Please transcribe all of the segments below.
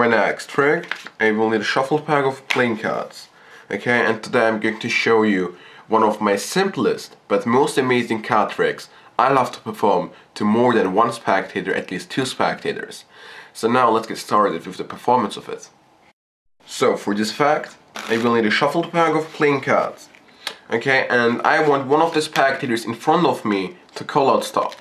my next trick, I will need a shuffle pack of playing cards. Okay, and today I'm going to show you one of my simplest but most amazing card tricks I love to perform to more than one spectator, at least two spectators. So now let's get started with the performance of it. So for this fact, I will need a shuffled pack of playing cards. Okay, and I want one of the spectators in front of me to call out stop.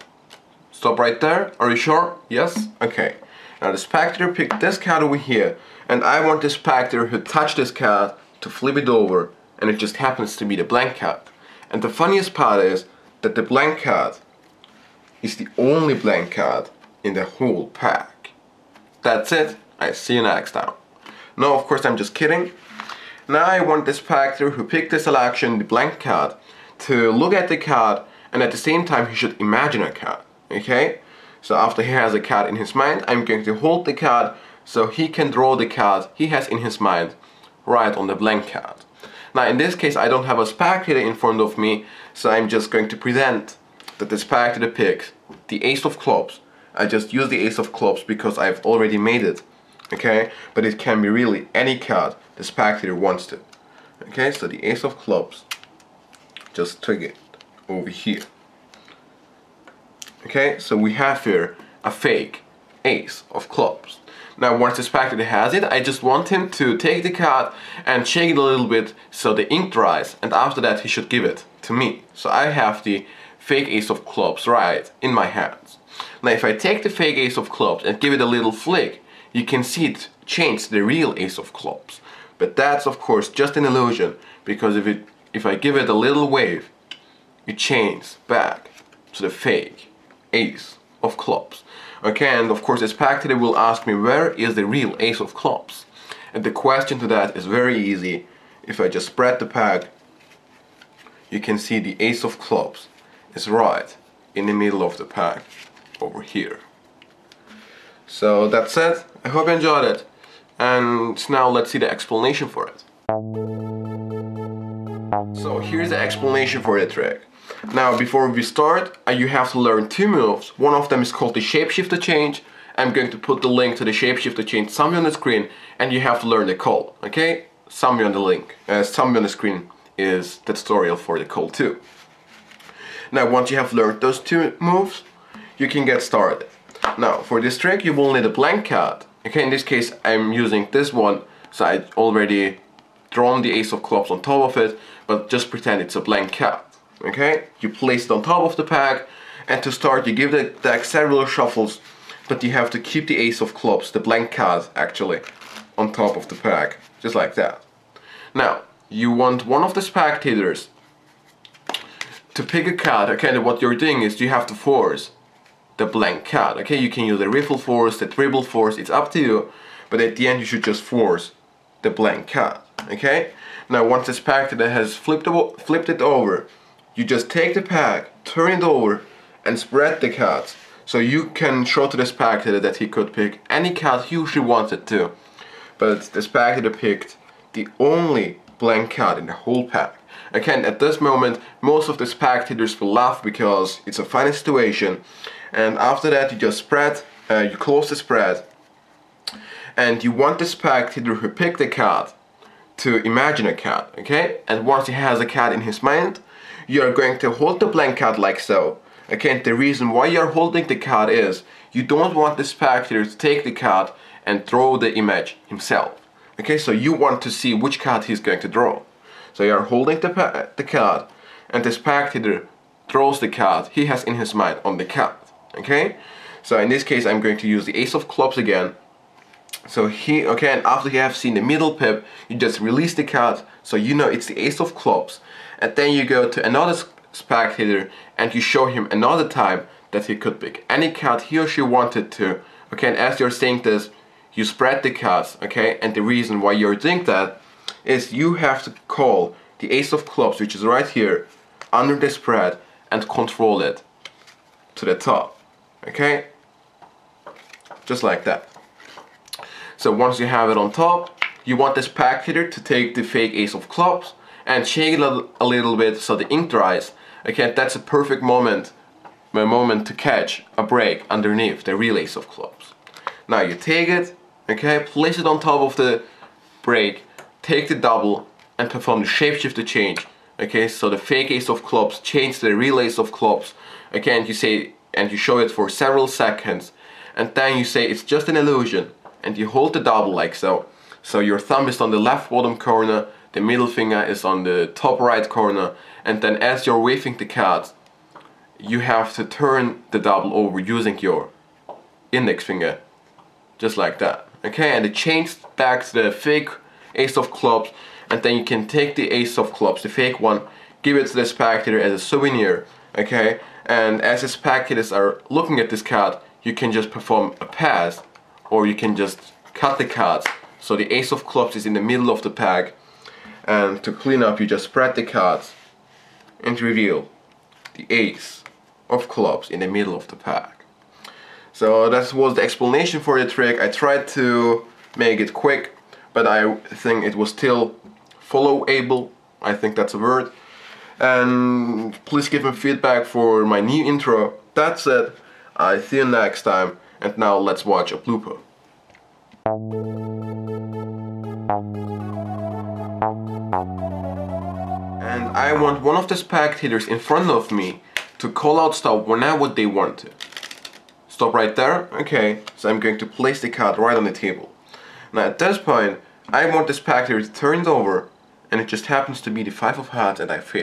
Stop right there, are you sure? Yes? Okay. Now the spectator picked this card over here, and I want the spectator who touched this card to flip it over, and it just happens to be the blank card. And the funniest part is that the blank card is the only blank card in the whole pack. That's it, I see you next time. No, of course I'm just kidding. Now I want the spectator who picked the selection, the blank card, to look at the card, and at the same time he should imagine a card. Okay? So after he has a card in his mind, I'm going to hold the card so he can draw the card he has in his mind right on the blank card. Now in this case I don't have a spectator in front of me, so I'm just going to pretend that the spectator picks the ace of clubs. I just use the ace of clubs because I've already made it. Okay? But it can be really any card the spectator wants to. Okay, so the ace of clubs, just took it over here. Okay, so we have here a fake ace of clubs. Now once the spectator has it, I just want him to take the card and shake it a little bit so the ink dries, and after that he should give it to me. So I have the fake ace of clubs right in my hands. Now if I take the fake ace of clubs and give it a little flick, you can see it change the real ace of clubs. But that's of course just an illusion, because if I give it a little wave, it changes back to the fake ace of clubs. Okay, and of course the spectator will ask me, where is the real ace of clubs? And the question to that is very easy. If I just spread the pack, you can see the ace of clubs is right in the middle of the pack over here. So that's it. I hope you enjoyed it. And now let's see the explanation for it. So here's the explanation for the trick. Now before we start, you have to learn two moves. One of them is called the shapeshifter change. I'm going to put the link to the shapeshifter change somewhere on the screen, and you have to learn the call. Okay? Somewhere on the link. Somewhere on the screen is the tutorial for the call too. Now once you have learned those two moves, you can get started. Now for this trick you will need a blank card. Okay, in this case I'm using this one, so I already drawn the ace of clubs on top of it, but just pretend it's a blank card. Okay, you place it on top of the pack, and to start you give the deck several shuffles, but you have to keep the ace of clubs, the blank card actually, on top of the pack, just like that. Now you want one of the spectators to pick a card. Okay, and what you're doing is you have to force the blank card. Okay, you can use the riffle force, the dribble force, it's up to you, but at the end you should just force the blank card. Okay, now once the spectator has flipped it over, you just take the pack, turn it over, and spread the cards, so you can show to the spectator that he could pick any card he usually wanted to, but the spectator picked the only blank card in the whole pack. Again, at this moment most of the spectators will laugh because it's a funny situation, and after that you just spread, you close the spread, and you want the spectator who picked the card to imagine a card. Okay, and once he has a card in his mind, you are going to hold the blank card like so. Okay, and the reason why you are holding the card is you don't want the spectator to take the card and draw the image himself. Okay, so you want to see which card he's going to draw. So you are holding the card, and the spectator draws the card he has in his mind on the card. Okay, so in this case I'm going to use the ace of clubs again. So okay, and after you have seen the middle pip, you just release the card so you know it's the ace of clubs, and then you go to another spectator and you show him another time that he could pick any card he or she wanted to. Okay, and as you're saying this, you spread the cards. Okay, and the reason why you're doing that is you have to call the ace of clubs, which is right here under the spread, and control it to the top. Okay, just like that. So once you have it on top, you want the spectator to take the fake ace of clubs and shake it a little bit so the ink dries. Okay, that's a perfect moment to catch a break underneath the real ace of clubs. Now you take it, Okay, place it on top of the break, take the double and perform the shapeshifter change. Okay, so the fake ace of clubs change the real ace of clubs. Okay, and you show it for several seconds, and then you say it's just an illusion, and you hold the double like so. So your thumb is on the left bottom corner, the middle finger is on the top right corner, and then as you're waving the cards, you have to turn the double over using your index finger, just like that. Okay, and it changed back to the fake ace of clubs, and then you can take the ace of clubs, the fake one, give it to the spectator as a souvenir. Okay, and as the spectators are looking at this card, you can just perform a pass, or you can just cut the cards. So the ace of clubs is in the middle of the pack, and to clean up you just spread the cards and reveal the ace of clubs in the middle of the pack. So that was the explanation for the trick. I tried to make it quick, but I think it was still followable. I think that's a word. And please give me feedback for my new intro. That's it. I see you next time. And now let's watch a blooper. And I want one of the spectators in front of me to call out stop whenever they want to. Stop right there? Okay, so I'm going to place the card right on the table. Now at this point, I want the spectator to turn it over, and it just happens to be the 5 of hearts and I fail.